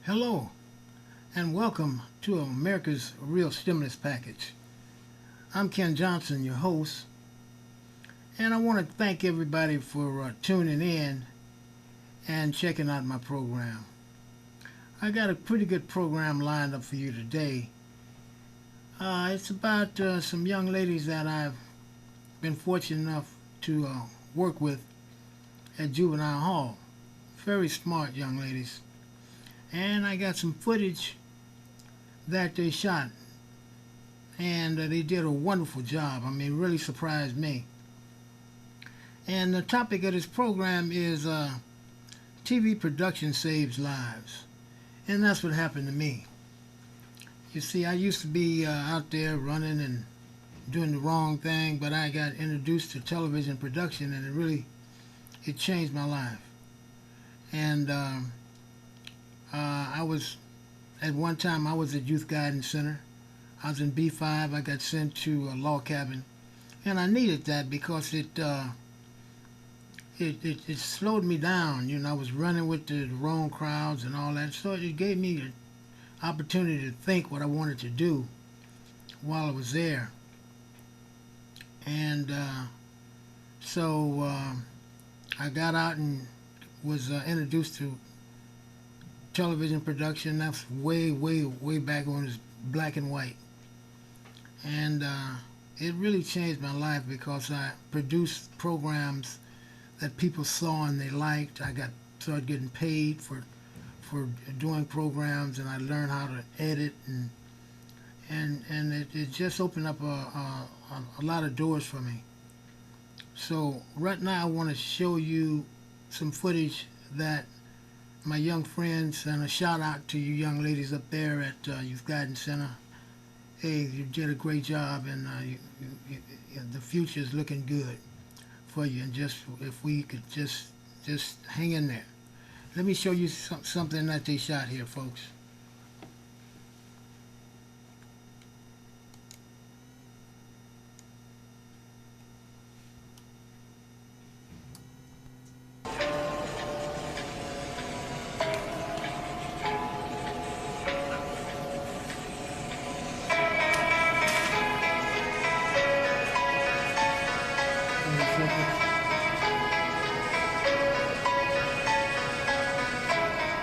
Hello, and welcome to America's Real Stimulus Package. I'm Ken Johnson, your host, and I want to thank everybody for tuning in and checking out my program. I got a pretty good program lined up for you today. It's about some young ladies that I've been fortunate enough to work with at Juvenile Hall. Very smart young ladies. And I got some footage that they shot, and they did a wonderful job. I mean, really surprised me. And the topic of this program is TV production saves lives, and that's what happened to me. You see, I used to be out there running and doing the wrong thing, but I got introduced to television production, and it changed my life. And I was, at one time, I was at Youth Guidance Center. I was in B5. I got sent to a law cabin, and I needed that because it slowed me down. You know, I was running with the wrong crowds and all that, so it gave me an opportunity to think what I wanted to do while I was there. And so I got out and was introduced to television production. That's way back when it was black and white. And it really changed my life because I produced programs that people saw and they liked. Started getting paid for doing programs, and I learned how to edit, and it just opened up a lot of doors for me. So right now I want to show you some footage that my young friends, and a shout out to you young ladies up there at Youth Guidance Center. Hey, you did a great job, and the future is looking good for you. And just if we could just hang in there. Let me show you something that they shot here, folks.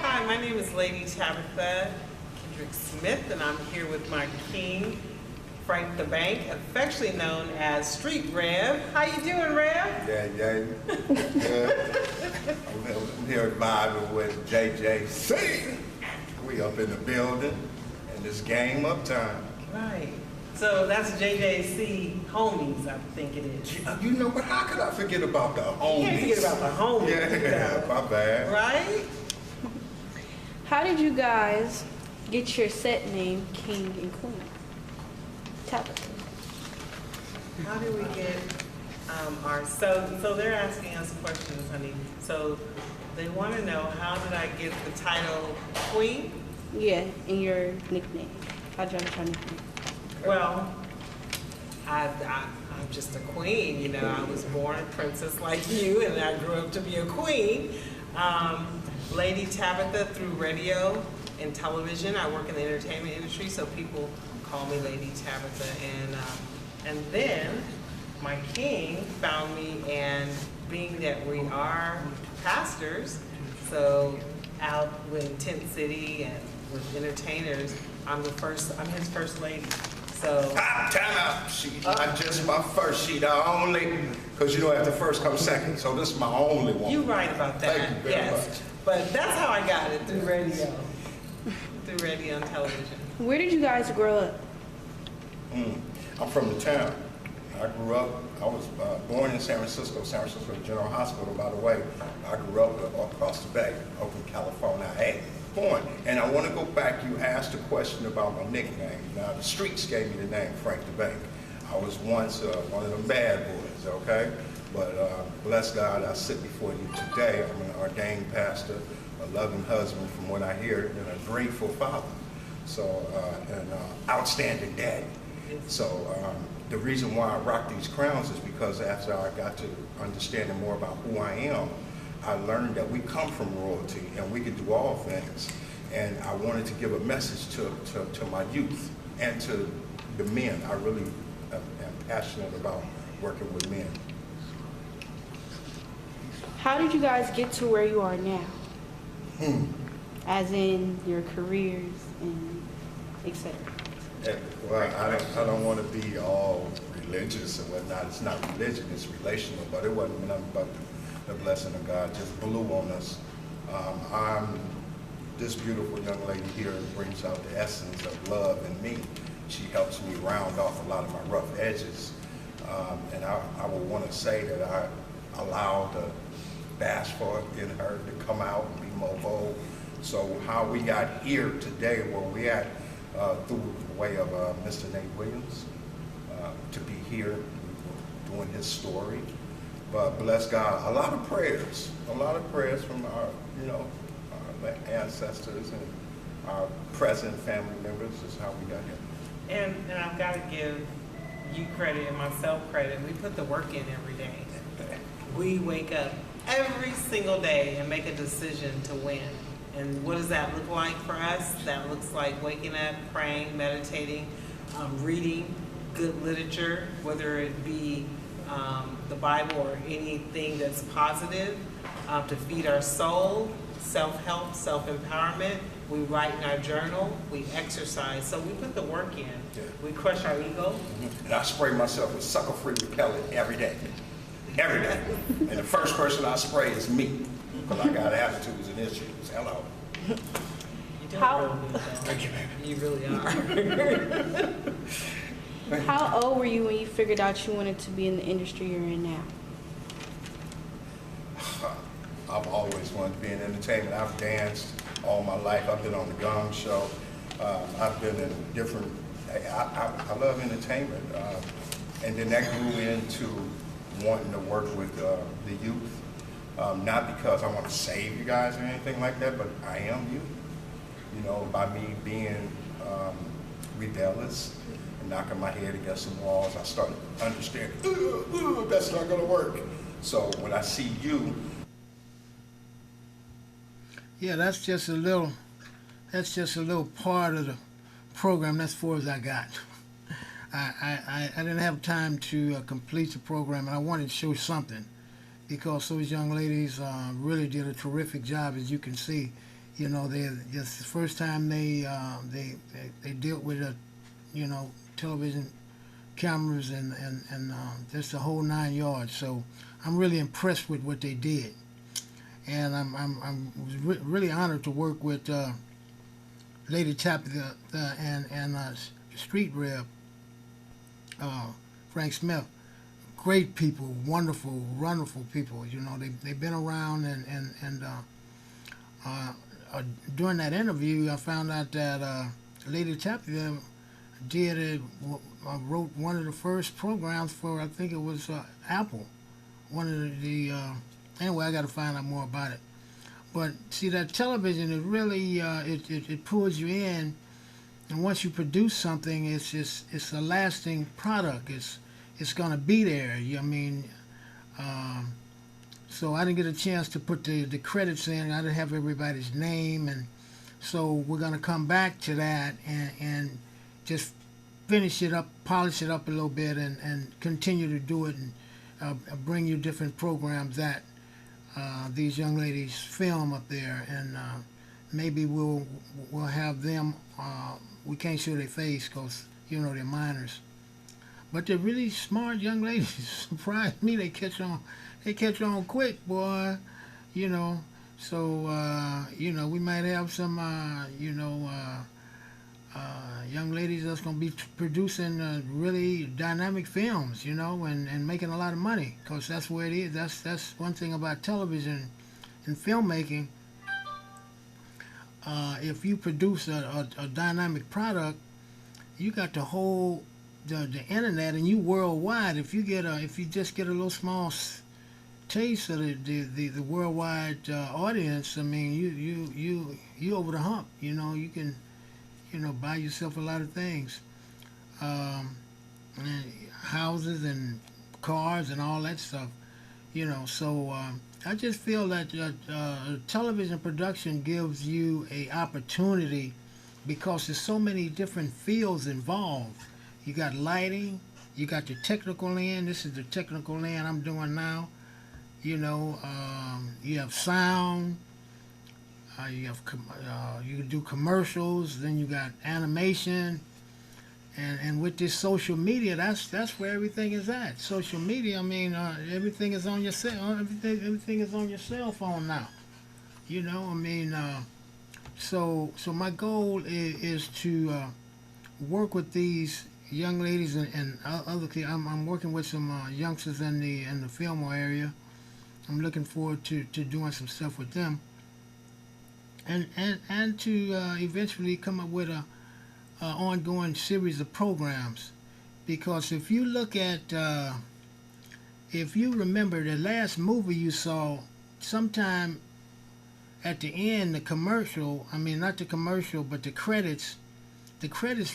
Hi, my name is Lady Tabitha Kendrick Smith, and I'm here with my king, Frank the Bank, affectionately known as Street Rev. How you doing, Rev? Yeah. I'm here vibing with JJC. We up in the building, and this game uptime. Right. So that's JJC homies, I think it is. You know, but how could I forget about the homies? You can't forget about the homies. Yeah, my bad. Right? How did you guys get your set name, King and Queen? Tabitha. How do we get so they're asking us questions, honey. So they want to know, how did I get the title Queen? Yeah, and your nickname. How'd you get your nickname? Well, I'm just a queen, you know. I was born a princess like you, and I grew up to be a queen. Lady Tabitha through radio and television. I work in the entertainment industry, so people call me Lady Tabitha. And then my king found me, and being that we are pastors, so out in Tent City and with entertainers, I'm his first lady. So Time out. She's not just my first, she the only, because you know after first comes second, so this is my only one. you're right about that. Thank you very much. But that's how I got it, through radio, and television. Where did you guys grow up? I'm from the town. I grew up, I was born in San Francisco General Hospital, by the way. I grew up across the bay, Oakland, California. I had born. And I want to go back, you asked a question about my nickname. Now, the streets gave me the name Frank the Bank. I was once one of them bad boys, okay? But bless God, I sit before you today. I'm an ordained pastor, a loving husband from what I hear, and a grateful father. So, and outstanding daddy. So the reason why I rock these crowns is because after I got to understanding more about who I am, I learned that we come from royalty and we can do all things. And I wanted to give a message to my youth and to the men. I really am passionate about working with men. How did you guys get to where you are now? As in your careers and etc. Well, I don't want to be all religious and whatnot. It's not religion, it's relational, but it wasn't nothing but the blessing of God just blew on us. This beautiful young lady here brings out the essence of love in me. She helps me round off a lot of my rough edges. And I would want to say that I allowed the bashful in her to come out and be more bold. So how we got here today, where we at, through the way of Mr. Nate Williams, to be here doing his story. But bless God, a lot of prayers from our, our ancestors and our present family members is how we got here. And I've got to give you credit and myself credit. We put the work in every day. We wake up every single day and make a decision to win. And what does that look like for us? That looks like waking up, praying, meditating, reading good literature, whether it be the Bible or anything that's positive, to feed our soul, self-help, self-empowerment. We write in our journal, we exercise, so we put the work in. Yeah. We crush our ego. And I spray myself with sucker-free repellent every day. Every day. And the first person I spray is me, because I got attitudes and issues. Hello. You don't How- really need that. Thank you, baby. You really are. How old were you when you figured out you wanted to be in the industry you're in now? I've always wanted to be in entertainment. I've danced all my life. I've been on the Gong Show. I've been in different, I love entertainment. And then that grew into wanting to work with the youth. Not because I want to save you guys or anything like that, but I am you. By me being rebellious and knocking my head against some walls, I started understanding, that's not going to work. So when I see you, Yeah, that's just a little part of the program. That's as far as I got. I didn't have time to complete the program, and I wanted to show something because those young ladies really did a terrific job, as you can see. They just the first time they dealt with television cameras and just the whole 9 yards. So I'm really impressed with what they did. And I'm really honored to work with Lady Tabitha and Street Rep Frank Smith. Great people, wonderful people. They've been around and during that interview, I found out that Lady Tabitha wrote one of the first programs for, I think it was Apple. One of the anyway, I got to find out more about it. But see, that television is really it pulls you in, and once you produce something, it's a lasting product. It's gonna be there. So I didn't get a chance to put the credits in. I didn't have everybody's name, and so we're gonna come back to that and just finish it up, polish it up a little bit, and continue to do it and bring you different programs that these young ladies film up there, and maybe we'll have them. We can't show their face because they're minors, but they're really smart young ladies. Surprised me. They catch on quick, boy. So we might have some young ladies that's going to be producing really dynamic films, and making a lot of money, because that's where it is. That's one thing about television and filmmaking. If you produce a dynamic product, you got the whole the internet, and you worldwide. If you just get a little small taste of the worldwide audience, I mean, you over the hump. You can buy yourself a lot of things, and houses and cars and all that stuff. So I just feel that television production gives you a opportunity because there's so many different fields involved. You got lighting, you got the technical end. This is the technical end I'm doing now. You have sound. You can do commercials. Then you got animation. And with this social media, that's where everything is at. Social media, I mean, everything is on your everything is on your cell phone now. I mean, so my goal is to work with these young ladies and other kids. I'm working with some youngsters in the Fillmore area. I'm looking forward to doing some stuff with them, and to eventually come up with a ongoing series of programs. Because if you look at, if you remember the last movie you saw, sometime at the end, the commercial, I mean, not the commercial, but the credits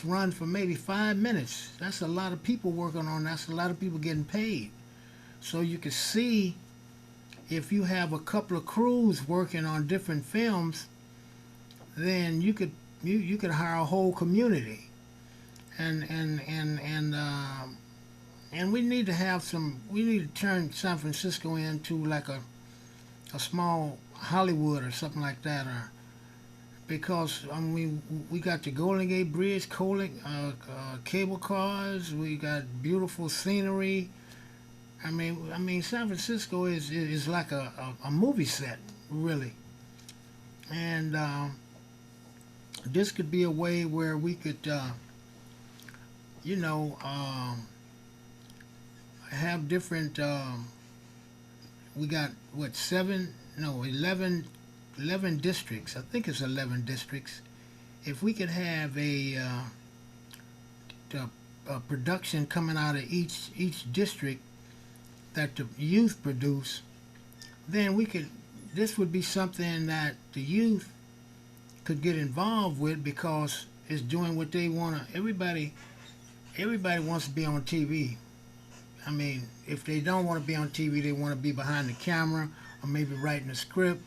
run for maybe 5 minutes. That's a lot of people working on, that's a lot of people getting paid. So you can see, if you have a couple of crews working on different films, then you could hire a whole community, and we need to have some. We need to turn San Francisco into like a small Hollywood or something like that, or because we got the Golden Gate Bridge, cable cars. We got beautiful scenery. I mean, San Francisco is like a movie set, really, and. This could be a way where we could, have different. We got what 11 districts. I think it's 11 districts. If we could have a production coming out of each district that the youth produce, then we could. This would be something that the youth could get involved with, because it's doing what they want to. Everybody wants to be on TV. I mean, if they don't want to be on TV, they want to be behind the camera, or maybe writing a script,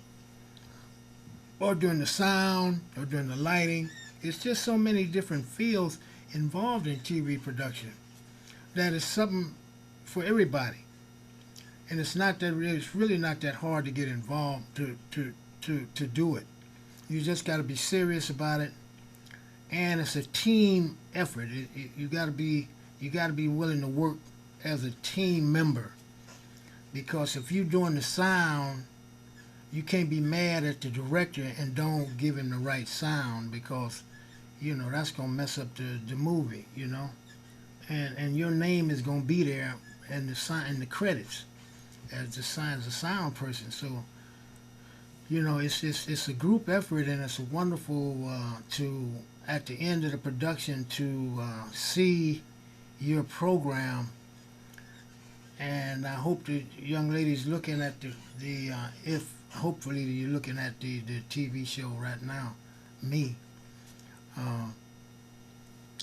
or doing the sound, or doing the lighting. It's just so many different fields involved in TV production that is something for everybody. And it's really not that hard to get involved to do it. You just got to be serious about it, and it's a team effort. You got to be willing to work as a team member, because if you're doing the sound, you can't be mad at the director and don't give him the right sound, because that's gonna mess up the movie, and your name is gonna be there in the credits as the sound person. So. It's a group effort, and it's wonderful to, at the end of the production, to see your program. And I hope the young ladies looking at if hopefully you're looking at the TV show right now, me,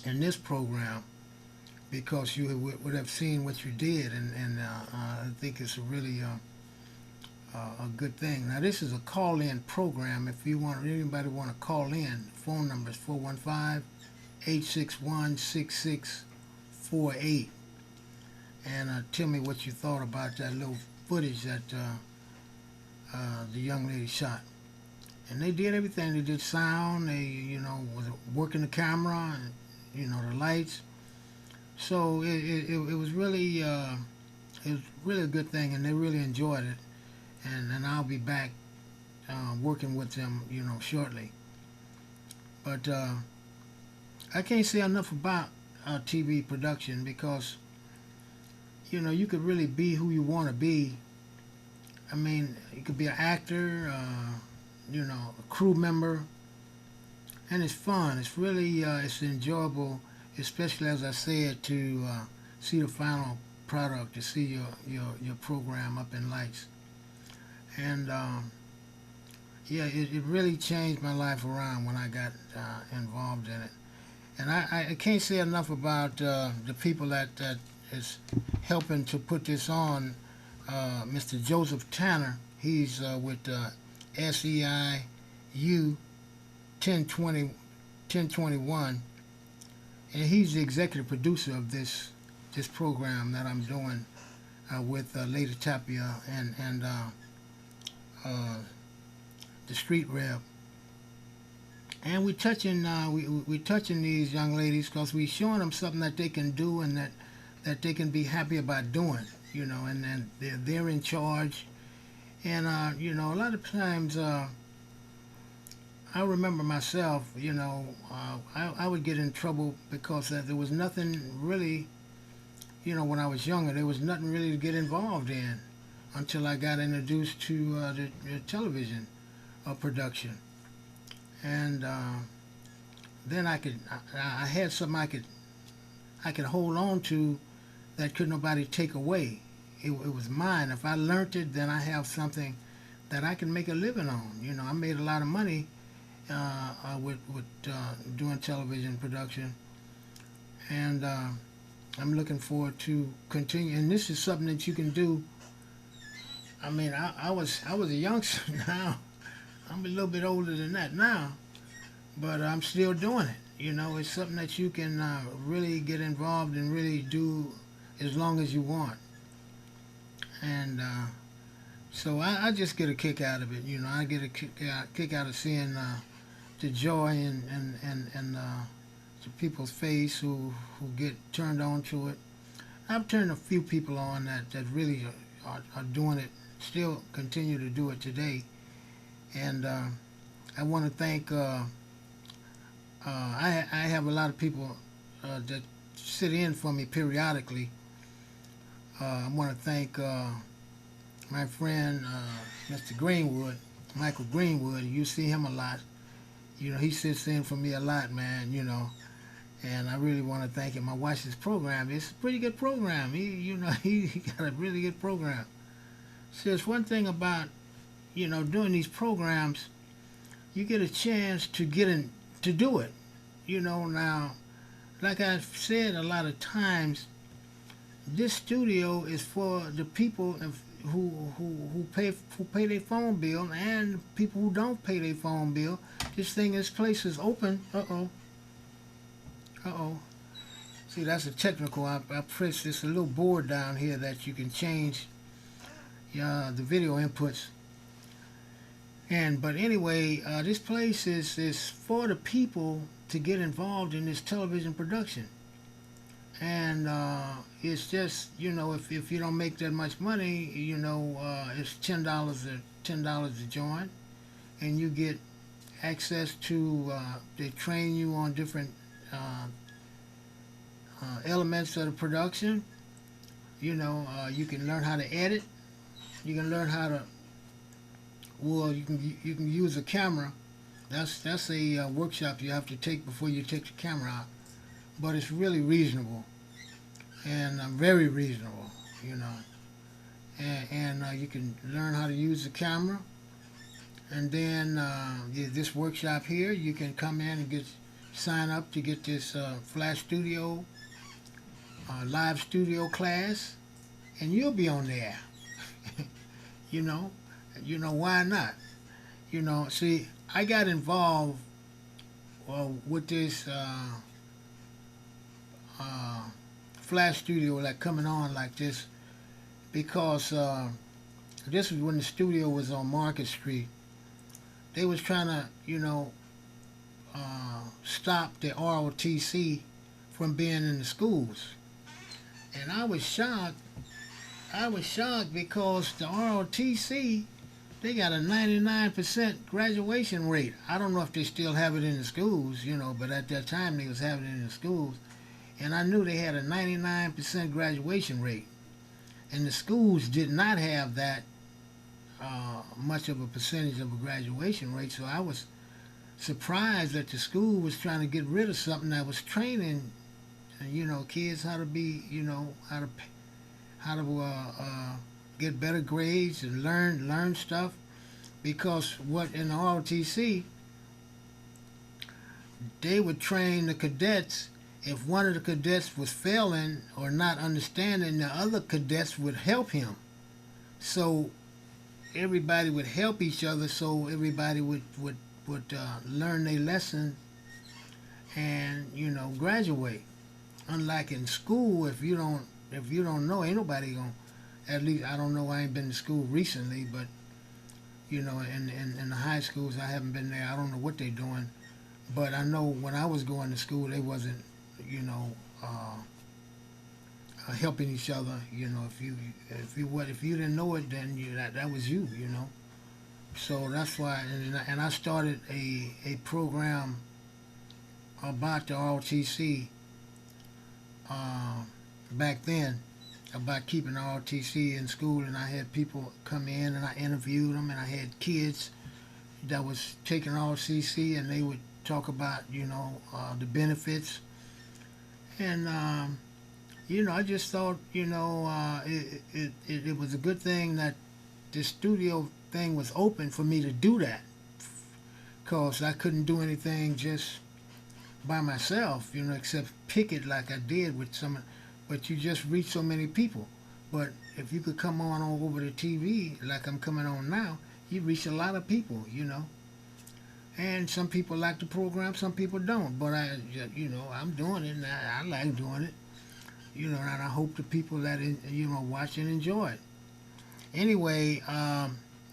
in this program, because you would have seen what you did, and I think it's really a good thing. Now, this is a call-in program. If anybody want to call in, phone number is 415-861-6648, and tell me what you thought about that little footage that the young lady shot. And they did everything. They did sound. They was working the camera, and the lights. So it was really a good thing, and they really enjoyed it. And I'll be back working with them, shortly. But I can't say enough about TV production, because you could really be who you want to be. I mean, you could be an actor, a crew member, and it's fun. It's really it's enjoyable, especially, as I said, to see the final product, to see your program up in lights. And it really changed my life around when I got involved in it. And I can't say enough about the people that is helping to put this on. Mr. Joseph Tanner, He's with SEIU 1021, and he's the executive producer of this program that I'm doing with Lady Tapia and the Street Rev. And we touching these young ladies because we showing them something that they can do and that they can be happy about doing, you know, and then they're in charge. And you know, a lot of times I remember myself, you know, I would get in trouble because there was nothing really, you know, when I was younger, there was nothing really to get involved in until I got introduced to the television production. And then I had something I could hold on to that could nobody take away. It was mine. If I learned it, then I have something that I can make a living on. You know, I made a lot of money with doing television production, and I'm looking forward to continue. And this is something that you can do. I mean, I was a youngster. Now I'm a little bit older than that now, but I'm still doing it. You know, it's something that you can really get involved and really do as long as you want. And so I just get a kick out of it. You know, I get a kick out of seeing the joy and the people's face who get turned on to it. I've turned a few people on that really are doing it, still continue to do it today. And I want to thank, I have a lot of people that sit in for me periodically. I want to thank my friend Mr. Greenwood, Michael Greenwood. You see him a lot. You know, he sits in for me a lot, man, you know. And I really want to thank him. I watch his program. It's a pretty good program. He got a really good program. So it's one thing about, you know, doing these programs, you get a chance to get in to do it. You know, now, like I've said a lot of times, this studio is for the people who pay their phone bill and people who don't pay their phone bill. This place is open. See, that's a technical. I pressed this little board down here that you can change the video inputs. But anyway, this place is for the people to get involved in this television production. And it's just, you know, if you don't make that much money, you know, it's $10 to join, and you get access to. They train you on different elements of the production. You know, you can learn how to edit. You can learn how to. Well, you can use a camera. That's a workshop you have to take before you take the camera out. But it's really reasonable, and very reasonable, you know. And you can learn how to use the camera. And then this workshop here, you can come in and sign up to get this Flash Studio, live studio class, and you'll be on there. You know why not? You know, see, I got involved with this Flash Studio, like coming on like this, because this was when the studio was on Market Street. They was trying to, you know, stop the ROTC from being in the schools, and I was shocked. Because the ROTC, they got a 99% graduation rate. I don't know if they still have it in the schools, you know, but at that time they was having it in the schools. And I knew they had a 99% graduation rate. And the schools did not have that much of a percentage of a graduation rate. So I was surprised that the school was trying to get rid of something that was training, you know, kids how to be, you know, how to get better grades and learn stuff, because what in the ROTC, they would train the cadets. If one of the cadets was failing or not understanding, the other cadets would help him. So everybody would help each other, so everybody would learn their lesson and graduate. Unlike in school, if you don't know, ain't nobody gonna. At least I don't know. I ain't been to school recently, but in the high schools, I haven't been there. I don't know what they're doing, but I know when I was going to school, they wasn't, you know, helping each other. If you didn't know it, then that was you. So that's why, and I started a program about the ROTC back then, about keeping the ROTC in school, and I had people come in and I interviewed them, and I had kids that was taking ROTC, and they would talk about the benefits, and I just thought it was a good thing that this studio thing was open for me to do that, because I couldn't do anything just by myself, except pick it like I did with some. But you just reach so many people. But if you could come on over the TV like I'm coming on now, you reach a lot of people, And some people like the program, some people don't. But I'm doing it, and I like doing it, and I hope the people that watch and enjoy it. Anyway,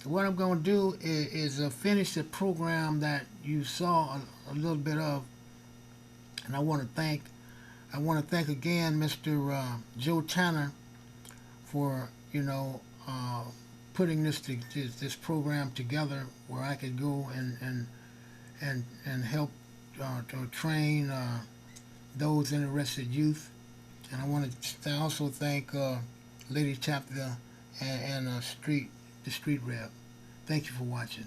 what I'm going to do is finish the program that you saw a little bit of, and I want to thank again Mr. Joe Tanner for putting this program together, where I could go and help to train those interested youth. And I want to also thank Lady Chapter and the street rep. Thank you for watching.